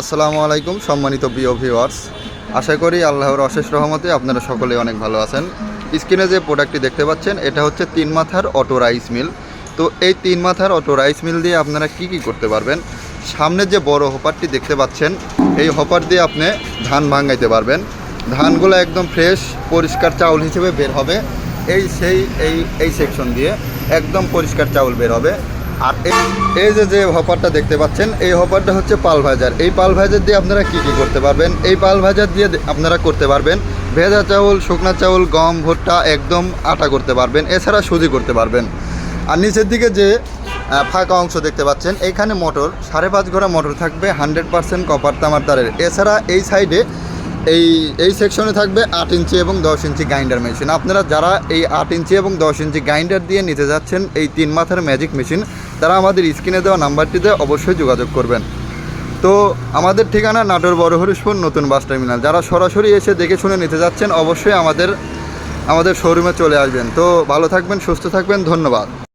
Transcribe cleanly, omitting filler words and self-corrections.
আসসালামু আলাইকুম সম্মানিত প্রিয় ভিউয়ার্স, আশা করি আল্লাহর অশেষ রহমতে আপনারা সকলেই অনেক ভালো আছেন। স্ক্রিনে যে প্রোডাক্টটি দেখতে পাচ্ছেন এটা হচ্ছে 3 মাথার অটো রাইস মিল। তো এই 3 মাথার অটো রাইস মিল দিয়ে আপনারা কি করতে পারবেন, সামনে যে বড় হপারটি দেখতে পাচ্ছেন এই হপার দিয়ে আপনি ধান ভাঙাইতে পারবেন। ধানগুলো একদম ফ্রেশ পরিষ্কার চাউল হিসেবে বের হবে। এই সেকশন দিয়ে একদম পরিষ্কার চাউল বের হবে। আর এই যে হপারটা দেখতে পাচ্ছেন এই হপারটা হচ্ছে পাল ভাজার। এই পাল ভাজার দিয়ে আপনারা কি করতে পারবেন, এই পাল ভাজার দিয়ে আপনারা করতে পারবেন ভেজা চাউল, শুকনা চাউল, গম, ভুট্টা একদম আটা করতে পারবেন, এছাড়া সুজি করতে পারবেন। আর নিচের দিকে যে ফাঁকা অংশ দেখতে পাচ্ছেন এইখানে মোটর 5.5 ঘোড়া মোটর থাকবে 100% কপার তামার তারের। এছাড়া এই সাইডে এই সেকশনে থাকবে 8 ইঞ্চি এবং 10 ইঞ্চি গ্রাইন্ডার মেশিন। আপনারা যারা এই 8 ইঞ্চি এবং 10 ইঞ্চি গ্রাইন্ডার দিয়ে নিতে যাচ্ছেন এই 3 মাথার ম্যাজিক মেশিন, তারা আমাদের স্ক্রিনে দেওয়া নাম্বারটিতে অবশ্যই যোগাযোগ করবেন। তো আমাদের ঠিকানা নাটোর বড় হরিশপুর নতুন বাস টার্মিনাল। যারা সরাসরি এসে দেখে শুনে নিতে যাচ্ছেন অবশ্যই আমাদের শোরুমে চলে আসবেন। তো ভালো থাকবেন, সুস্থ থাকবেন, ধন্যবাদ।